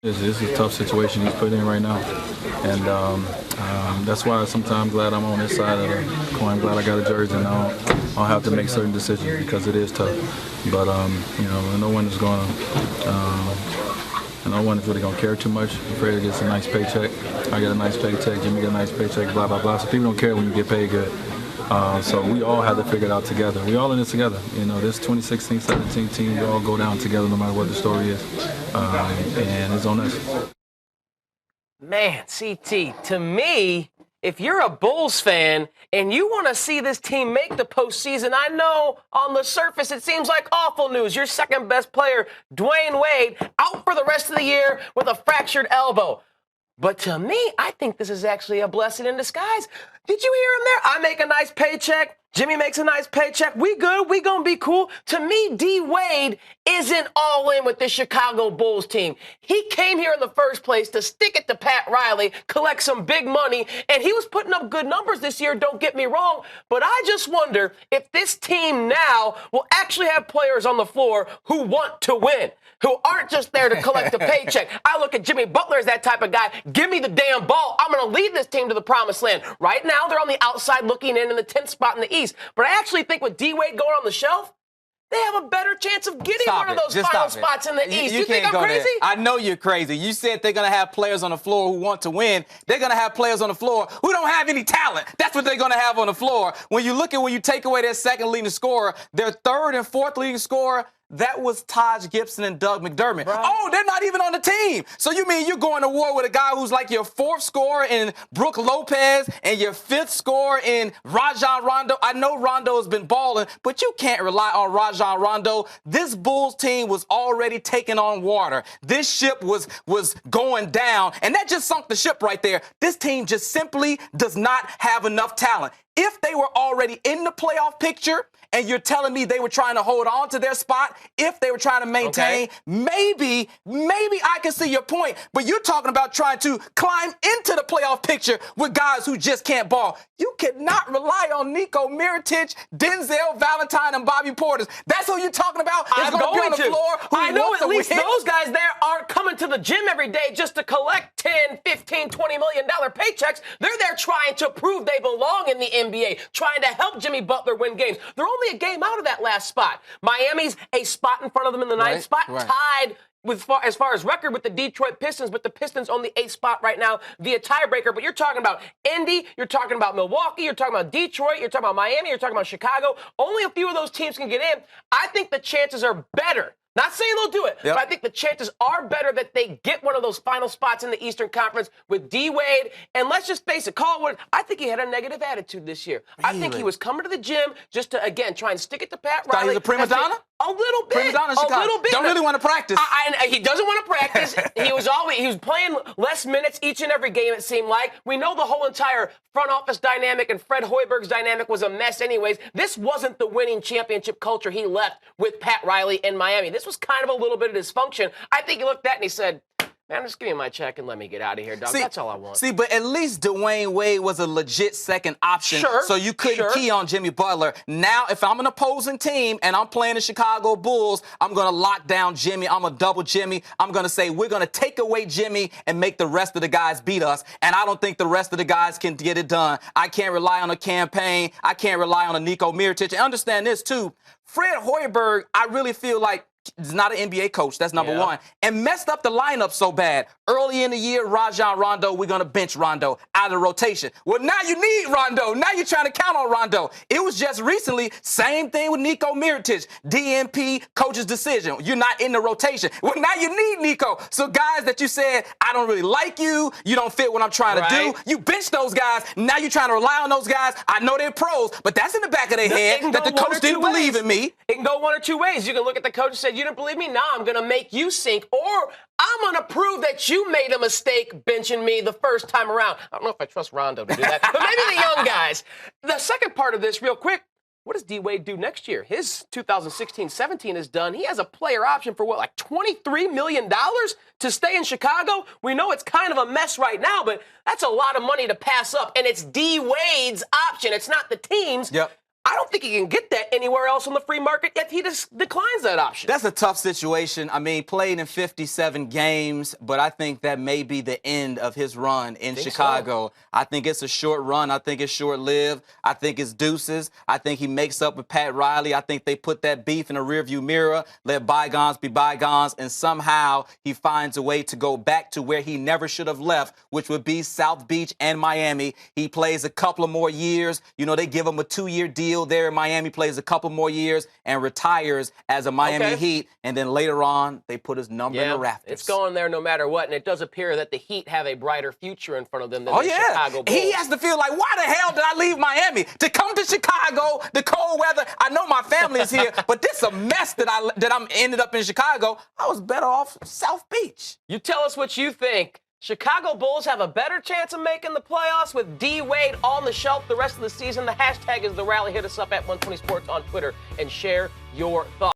It's a tough situation he's put in right now, and that's why sometimes I'm glad I'm on this side of the coin. I'm glad I got a jersey, and I don't have to make certain decisions because it is tough. But no one is going to, no one is really going to care too much. Freddie gets a nice paycheck. I get a nice paycheck. Jimmy get a nice paycheck. Blah blah blah. So people don't care when you get paid good. So we all have to figure it out together. We all in this together. This 2016-17 team, we all go down together no matter what the story is. And it's on us. Man, CT, to me, if you're a Bulls fan and you want to see this team make the postseason, I know on the surface it seems like awful news. Your second best player, Dwyane Wade, out for the rest of the year with a fractured elbow. But to me, I think this is actually a blessing in disguise. Did you hear him there? I make a nice paycheck. Jimmy makes a nice paycheck. We good. We gonna be cool. To me, D. Wade isn't all in with the Chicago Bulls team. He came here in the first place to stick it to Pat Riley, collect some big money, and he was putting up good numbers this year, don't get me wrong. But I just wonder if this team now will actually have players on the floor who want to win, who aren't just there to collect a paycheck. I look at Jimmy Butler as that type of guy. Give me the damn ball. I'm going to lead this team to the promised land. Right now, they're on the outside looking in the 10th spot in the East. But I actually think with D. Wade going on the shelf, they have a better chance of getting one of those final spots in the East. You think I'm crazy? I know you're crazy. You said they're going to have players on the floor who want to win. They're going to have players on the floor who don't have any talent. That's what they're going to have on the floor. When you take away their second leading scorer, their third and fourth leading scorer, that was Taj Gibson and Doug McDermott. Right. Oh, they're not even on the team. So you mean you're going to war with a guy who's like your fourth scorer in Brook Lopez and your fifth scorer in Rajon Rondo? I know Rondo has been balling, but you can't rely on Rajon Rondo. This Bulls team was already taking on water. This ship was going down, and that just sunk the ship right there. This team just simply does not have enough talent. If they were already in the playoff picture, and you're telling me they were trying to hold on to their spot, if they were trying to maintain, maybe I can see your point. But you're talking about trying to climb into the playoff picture with guys who just can't ball. You cannot rely on Nico Mirotic, Denzel Valentine, and Bobby Portis. That's who you're talking about? I'm going be on the floor. I know at least those guys there aren't coming to the gym every day just to collect 10, 15, $20 million paychecks. They're there trying to prove they belong in the NBA, trying to help Jimmy Butler win games. They're only a game out of that last spot. Miami's a spot in front of them in the ninth spot, tied with as far as record with the Detroit Pistons, but the Pistons on the 8th spot right now via tiebreaker. But you're talking about Indy, you're talking about Milwaukee, you're talking about Detroit, you're talking about Miami, you're talking about Chicago. Only a few of those teams can get in. I think the chances are better. Not saying they'll do it, but I think the chances are better that they get one of those final spots in the Eastern Conference with D. Wade. And let's just face it, Caldwell, I think he had a negative attitude this year. Really? I think he was coming to the gym just to, again, try and stick it to Pat Riley. Thought he was a prima donna? A little bit. Prima donna Chicago. A little bit. Don't really want to practice. He doesn't want to practice. He was playing less minutes each and every game, it seemed like. We know the whole entire front office dynamic and Fred Hoiberg's dynamic was a mess anyways. This wasn't the winning championship culture he left with Pat Riley in Miami. This was kind of a little bit of dysfunction. I think he looked at it and he said, man, just give me my check and let me get out of here, dog. That's all I want. See, but at least Dwyane Wade was a legit second option. Sure. So you couldn't key on Jimmy Butler. Now, if I'm an opposing team and I'm playing the Chicago Bulls, I'm going to lock down Jimmy. I'm going to double Jimmy. I'm going to say we're going to take away Jimmy and make the rest of the guys beat us. And I don't think the rest of the guys can get it done. I can't rely on a campaign. I can't rely on a Nico Mirotic. And understand this, too. Fred Hoiberg, I really feel like, is not an NBA coach. That's number one. And messed up the lineup so bad. Early in the year, Rajon Rondo, we're going to bench Rondo out of the rotation. Well, now you need Rondo. Now you're trying to count on Rondo. It was just recently, same thing with Nico Mirotic. DNP, coach's decision. You're not in the rotation. Well, now you need Nico. So guys that you said, I don't really like you. You don't fit what I'm trying to do. You bench those guys. Now you're trying to rely on those guys. I know they're pros, but that's in the back of their head that the coach didn't believe in me. It can go one or two ways. You can look at the coach and say, you didn't believe me? Now I'm going to make you sink. Or I'm going to prove that you made a mistake benching me the first time around. I don't know if I trust Rondo to do that, but maybe the young guys. The second part of this, real quick, what does D. Wade do next year? His 2016-17 is done. He has a player option for like $23 million to stay in Chicago? We know it's kind of a mess right now, but that's a lot of money to pass up, and it's D. Wade's option. It's not the team's. I don't think he can get that anywhere else on the free market if he just declines that option. That's a tough situation. I mean, played in 57 games, but I think that may be the end of his run in Chicago. So. I think it's a short run. I think it's short-lived. I think it's deuces. I think he makes up with Pat Riley. I think they put that beef in the rearview mirror, let bygones be bygones, and somehow he finds a way to go back to where he never should have left, which would be South Beach and Miami. He plays a couple of more years. You know, they give him a 2-year deal there in Miami, plays a couple more years, and retires as a Miami Heat. And then later on, they put his number in the rafters. It's going there no matter what, and it does appear that the Heat have a brighter future in front of them than the Chicago Bulls. He has to feel like, why the hell did I leave Miami to come to Chicago, the cold weather? I know my family is here, but this is a mess that I'm ended up in Chicago. I was better off South Beach. You tell us what you think. Chicago Bulls have a better chance of making the playoffs with D. Wade on the shelf the rest of the season. The hashtag is The Rally. Hit us up at 120 Sports on Twitter and share your thoughts.